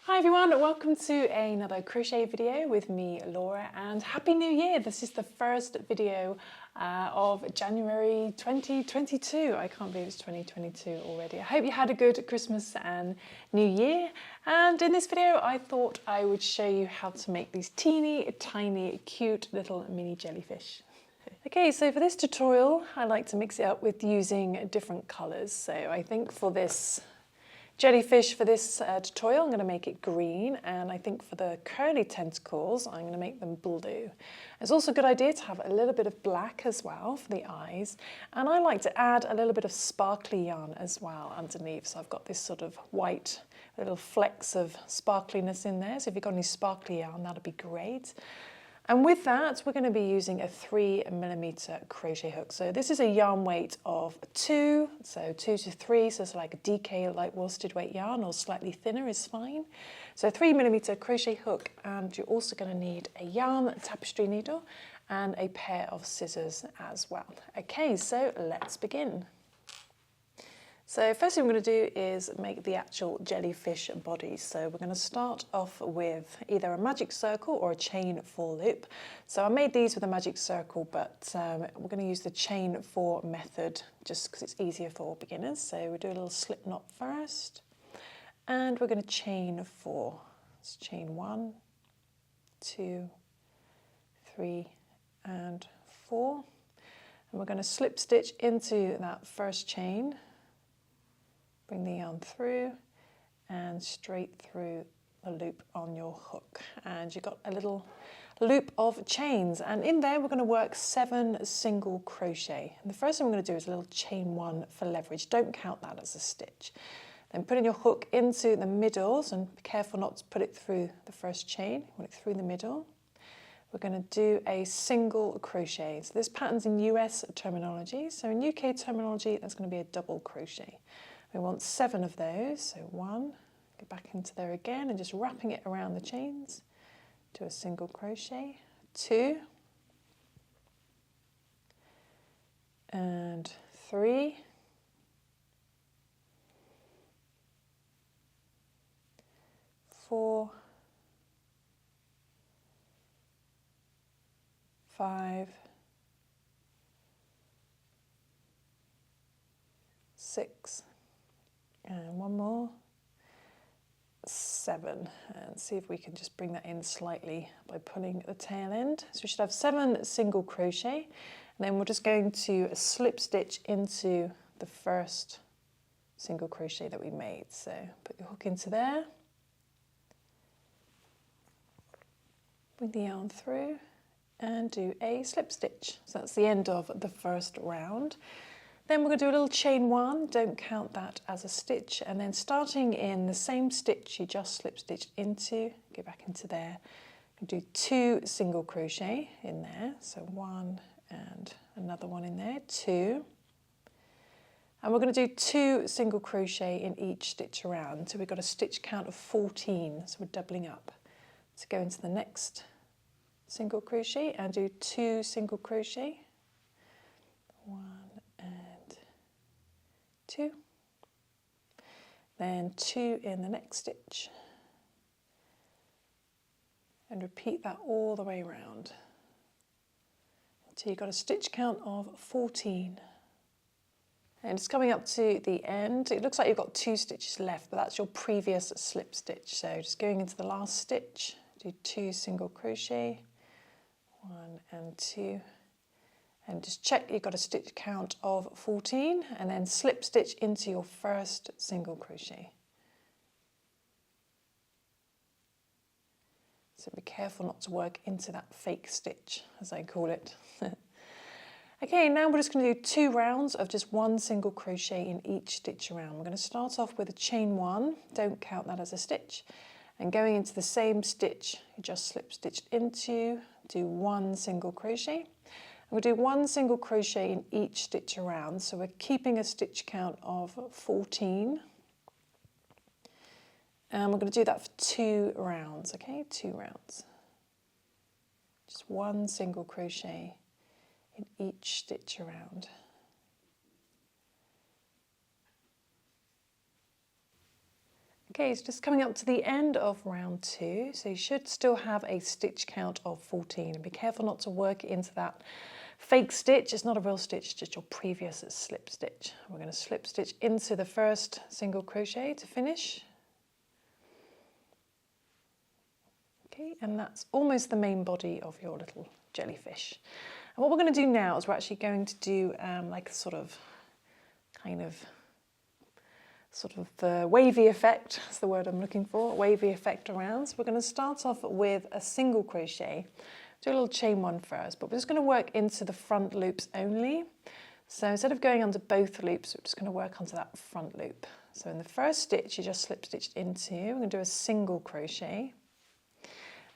Hi everyone, welcome to another crochet video with me, Laura, and Happy New Year! This is the first video of January 2022. I can't believe it's 2022 already. I hope you had a good Christmas and New Year. And in this video, I thought I would show you how to make these teeny, tiny, cute little mini jellyfish. Okay, so for this tutorial, I like to mix it up with using different colours. So I think for this jellyfish, for this tutorial, I'm going to make it green, and I think for the curly tentacles, I'm going to make them blue. It's also a good idea to have a little bit of black as well for the eyes, and I like to add a little bit of sparkly yarn as well underneath. So I've got this sort of white little flecks of sparkliness in there, so if you've got any sparkly yarn, that'd be great. And with that, we're going to be using a 3mm crochet hook. So this is a yarn weight of 2, so 2 to 3, so it's like a DK, like worsted weight yarn, or slightly thinner is fine. So 3mm crochet hook, and you're also going to need a yarn tapestry needle and a pair of scissors as well. Okay, so let's begin. So first thing we're going to do is make the actual jellyfish body. So we're going to start off with either a magic circle or a chain 4 loop. So I made these with a magic circle, but we're going to use the chain 4 method just because it's easier for beginners. So we'll do a little slip knot first, and we're going to chain 4. Let's chain 1, 2, 3, and 4. And we're going to slip stitch into that first chain. Bring the yarn through and straight through the loop on your hook. And you've got a little loop of chains. And in there, we're going to work 7 single crochet. And the first thing we're going to do is a little chain 1 for leverage. Don't count that as a stitch. Then putting your hook into the middles, and be careful not to put it through the first chain. You want it through the middle. We're going to do a single crochet. So this pattern's in US terminology. So in UK terminology, that's going to be a double crochet. We want 7 of those, so 1, go back into there again and just wrapping it around the chains, do a single crochet, 2, and 3, 4, 5, 6, and 1 more, 7, and see if we can just bring that in slightly by pulling the tail end. So we should have 7 single crochet, and then we're just going to slip stitch into the first single crochet that we made. So put your hook into there, bring the yarn through and do a slip stitch. So that's the end of the first round. Then we're going to do a little chain 1, don't count that as a stitch, and then starting in the same stitch you just slip stitched into, go back into there, and do 2 single crochet in there, so 1 and another one in there, 2, and we're going to do 2 single crochet in each stitch around, so we've got a stitch count of 14, so we're doubling up. So go into the next single crochet and do 2 single crochet, 1 and 2, then 2 in the next stitch, and repeat that all the way around until you've got a stitch count of 14. And it's coming up to the end. It looks like you've got 2 stitches left, but that's your previous slip stitch. So just going into the last stitch, do 2 single crochet, 1 and 2, and just check you've got a stitch count of 14, and then slip stitch into your first single crochet. So be careful not to work into that fake stitch, as I call it. Okay, now we're just going to do 2 rounds of just 1 single crochet in each stitch around. We're going to start off with a chain 1, don't count that as a stitch, and going into the same stitch you just slip stitched into, do 1 single crochet. We'll do 1 single crochet in each stitch around, so we're keeping a stitch count of 14. And we're going to do that for 2 rounds, okay? 2 rounds. Just 1 single crochet in each stitch around. Okay, it's just coming up to the end of round 2, so you should still have a stitch count of 14, and be careful not to work it into that fake stitch. It's not a real stitch, it's just your previous slip stitch. We're going to slip stitch into the first single crochet to finish. Okay, and that's almost the main body of your little jellyfish. And what we're going to do now is we're actually going to do like a sort of wavy effect. That's the word I'm looking for, wavy effect around. So we're going to start off with a single crochet. Do a little chain one first, but we're just going to work into the front loops only. So instead of going under both loops, we're just going to work onto that front loop. So in the first stitch, you just slip stitched into, we're going to do a single crochet.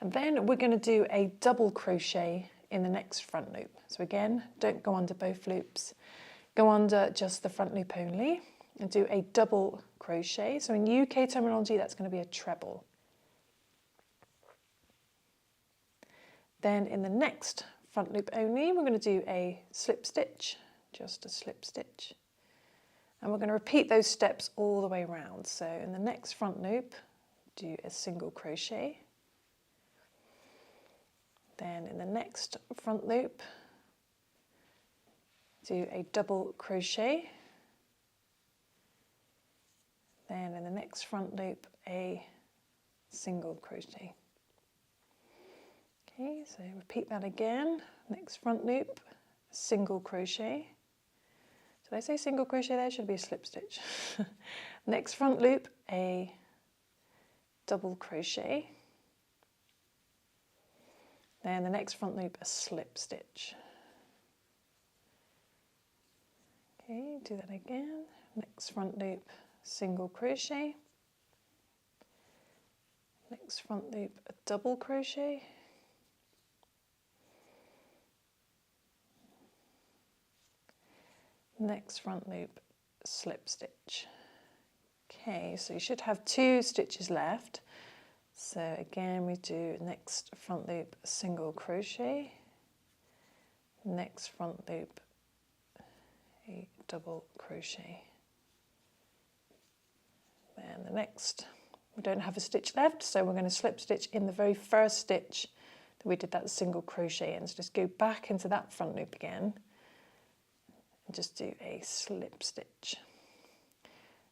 And then we're going to do a double crochet in the next front loop. So again, don't go under both loops. Go under just the front loop only and do a double crochet. So in UK terminology, that's going to be a treble. Then in the next front loop only, we're going to do a slip stitch, just a slip stitch. And we're going to repeat those steps all the way around. So in the next front loop, do a single crochet. Then in the next front loop, do a double crochet. Then in the next front loop, a single crochet. Okay, so repeat that again. Next front loop, single crochet. Did I say single crochet there? Should be a slip stitch. Next front loop, a double crochet. Then the next front loop, a slip stitch. Okay, do that again. Next front loop, single crochet. Next front loop, a double crochet. Next front loop, slip stitch. Okay, so you should have 2 stitches left. So again, we do next front loop, single crochet, next front loop, a double crochet. Then the next, we don't have a stitch left, so we're going to slip stitch in the very first stitch that we did that single crochet in. So just go back into that front loop again and just do a slip stitch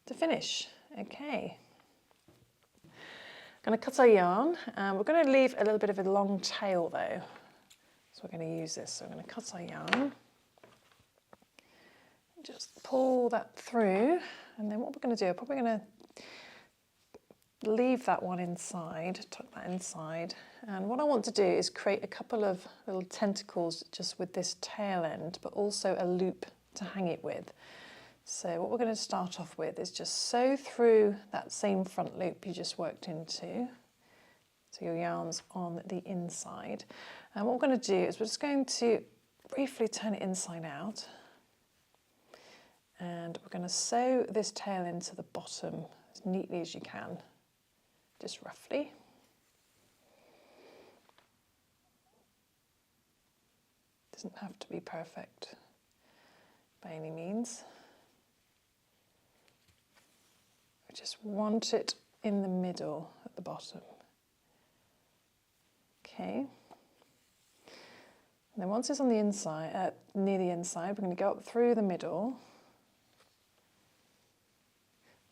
to finish. Okay. Going to cut our yarn, and we're going to leave a little bit of a long tail though. So we're going to use this. So we're going to cut our yarn, just pull that through, and then what we're going to do, I'm probably going to leave that one inside, tuck that inside. And what I want to do is create a couple of little tentacles just with this tail end, but also a loop to hang it with. So what we're going to start off with is just sew through that same front loop you just worked into. So your yarn's on the inside. And what we're going to do is we're just going to briefly turn it inside out. And we're going to sew this tail into the bottom as neatly as you can, just roughly. Doesn't have to be perfect by any means. I just want it in the middle at the bottom. Okay. And then once it's on the inside, near the inside, we're going to go up through the middle.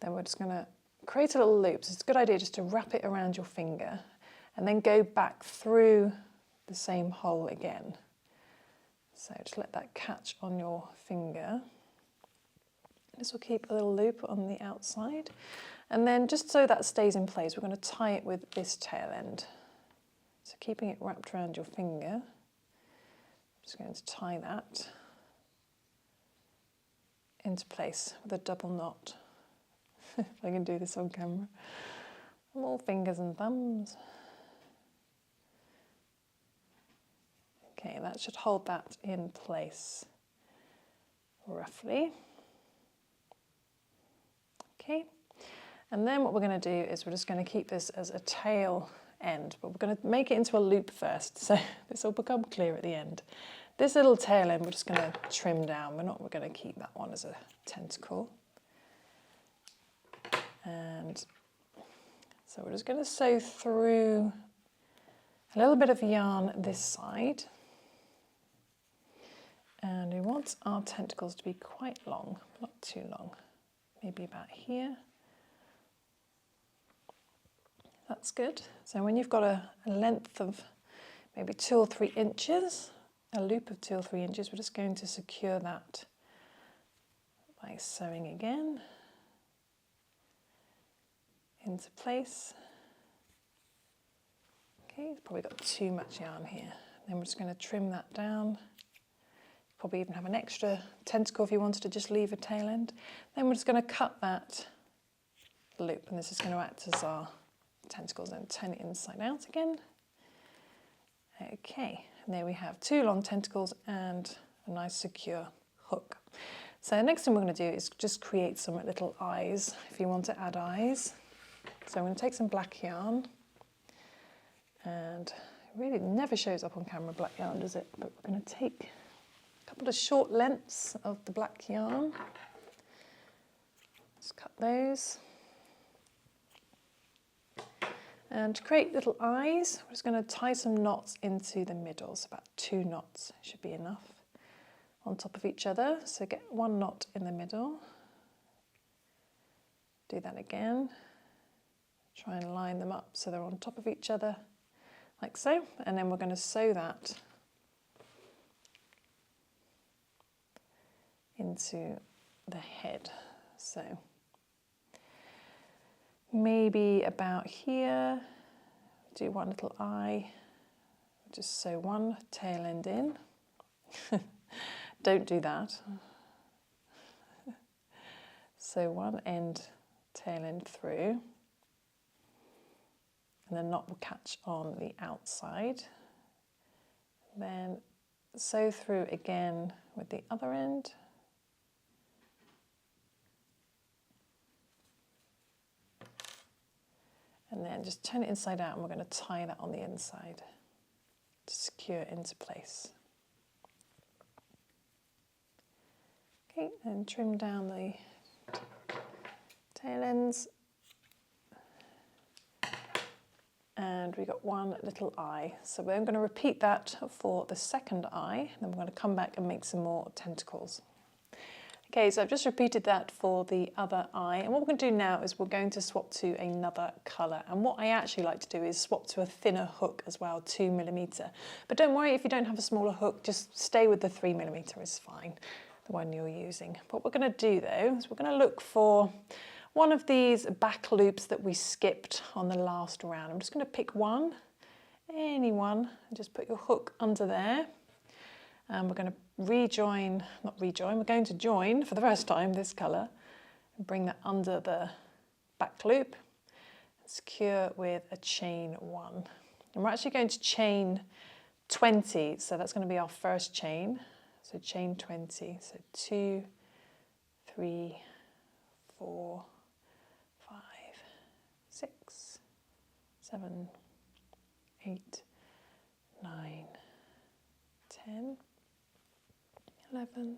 Then we're just going to create a little loop. So it's a good idea just to wrap it around your finger and then go back through the same hole again. So just let that catch on your finger. This will keep a little loop on the outside. And then just so that stays in place, we're going to tie it with this tail end. So keeping it wrapped around your finger, I'm just going to tie that into place with a double knot. If I can do this on camera. More fingers and thumbs. Okay, that should hold that in place roughly. Okay, and then what we're going to do is we're just going to keep this as a tail end, but we're going to make it into a loop first, so this will become clear at the end. This little tail end we're just going to trim down. We're going to keep that one as a tentacle. And So we're just going to sew through a little bit of yarn this side. And we want our tentacles to be quite long, not too long, maybe about here. That's good. So when you've got a length of maybe 2 or 3 inches, a loop of 2 or 3 inches, we're just going to secure that by sewing again into place. Okay, probably got too much yarn here. Then we're just going to trim that down. Probably even have an extra tentacle if you wanted to just leave a tail end. Then we're just going to cut that loop, and this is going to act as our tentacles, and turn it inside out again. Okay, and there we have 2 long tentacles and a nice secure hook. So the next thing we're going to do is just create some little eyes, if you want to add eyes. So I'm going to take some black yarn, and it really never shows up on camera, black yarn, does it? But we're going to take a couple of short lengths of the black yarn. Just cut those. And to create little eyes, we're just going to tie some knots into the middle. So about 2 knots should be enough on top of each other. So get 1 knot in the middle. Do that again. Try and line them up so they're on top of each other, like so. And then we're going to sew that into the head. So maybe about here, do 1 little eye, just sew 1 tail end in. Don't do that. Sew 1 end, tail end through, and the knot will catch on the outside. Then sew through again with the other end. And then just turn it inside out, and we're going to tie that on the inside to secure it into place. Okay, and trim down the tail ends. And we got 1 little eye. So we're going to repeat that for the second eye, and then we're going to come back and make some more tentacles. Okay, so I've just repeated that for the other eye, and what we're going to do now is we're going to swap to another colour. And what I actually like to do is swap to a thinner hook as well, 2mm. But don't worry if you don't have a smaller hook, just stay with the 3mm is fine, the one you're using. What we're going to do though is we're going to look for one of these back loops that we skipped on the last round. I'm just going to pick one, any one, and just put your hook under there. And we're going to we're going to join for the first time this colour and bring that under the back loop and secure with a chain 1. And we're actually going to chain 20, so that's going to be our first chain. So chain 20, so 2, 3, 4, 5, 6, 7, 8, 9, 10, 11,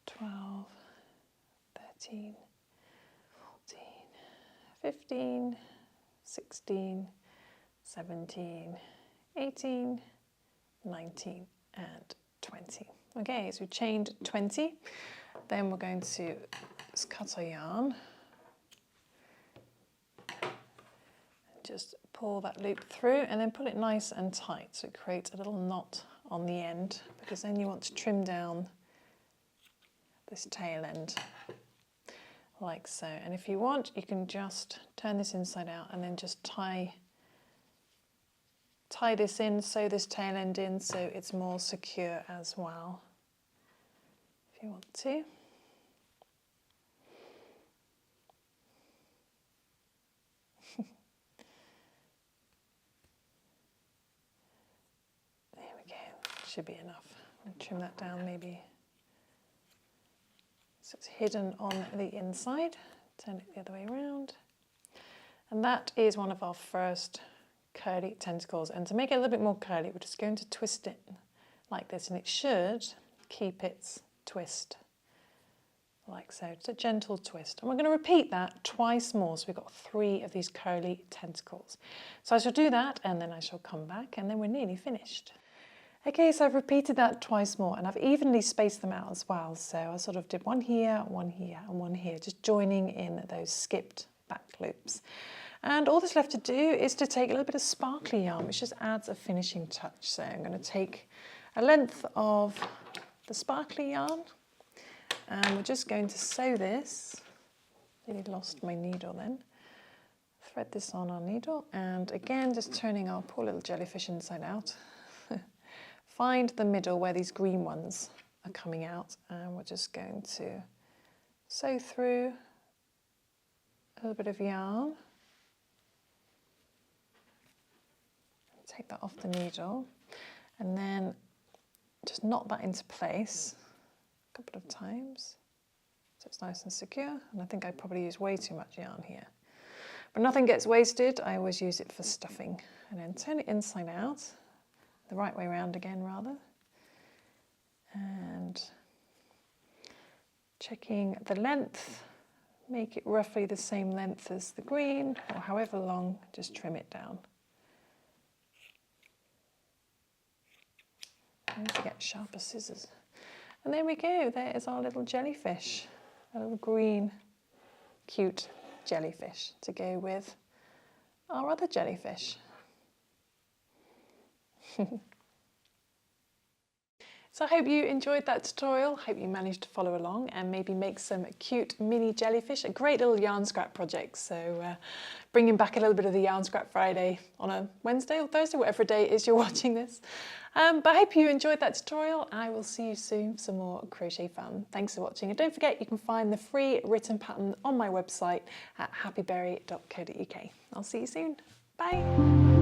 12, 13, 14, 15, 16, 17, 18, 19 and 20. Okay, so we've chained 20. Then we're going to just cut our yarn. Just pull that loop through and then pull it nice and tight so it creates a little knot on the end, because then you want to trim down this tail end like so. And if you want, you can just turn this inside out and then just tie this in, sew this tail end in so it's more secure as well, if you want to. Should be enough. I'll trim that down maybe so it's hidden on the inside. Turn it the other way around. And that is one of our first curly tentacles. And to make it a little bit more curly, we're just going to twist it like this, and it should keep its twist like so. It's a gentle twist. And we're going to repeat that twice more. So we've got 3 of these curly tentacles. So I shall do that and then I shall come back and then we're nearly finished. Okay, so I've repeated that twice more and I've evenly spaced them out as well. So I sort of did one here and one here, just joining in those skipped back loops. And all that's left to do is to take a little bit of sparkly yarn, which just adds a finishing touch. So I'm going to take a length of the sparkly yarn and we're just going to sew this. Nearly lost my needle then. Thread this on our needle and again just turning our poor little jellyfish inside out. Find the middle where these green ones are coming out and we're just going to sew through a little bit of yarn. Take that off the needle and then just knot that into place a couple of times so it's nice and secure. And I think I probably use way too much yarn here. But nothing gets wasted, I always use it for stuffing. And then turn it inside out. The right way around again rather, and checking the length, make it roughly the same length as the green or however long, just trim it down. I need to get sharper scissors. And there we go, there is our little jellyfish, a little green cute jellyfish to go with our other jellyfish. So I hope you enjoyed that tutorial, hope you managed to follow along and maybe make some cute mini jellyfish, a great little yarn scrap project. So bringing back a little bit of the Yarn Scrap Friday on a Wednesday or Thursday, whatever day it is you're watching this. But I hope you enjoyed that tutorial. I will see you soon for some more crochet fun. Thanks for watching and don't forget you can find the free written pattern on my website at happyberry.co.uk. I'll see you soon. Bye.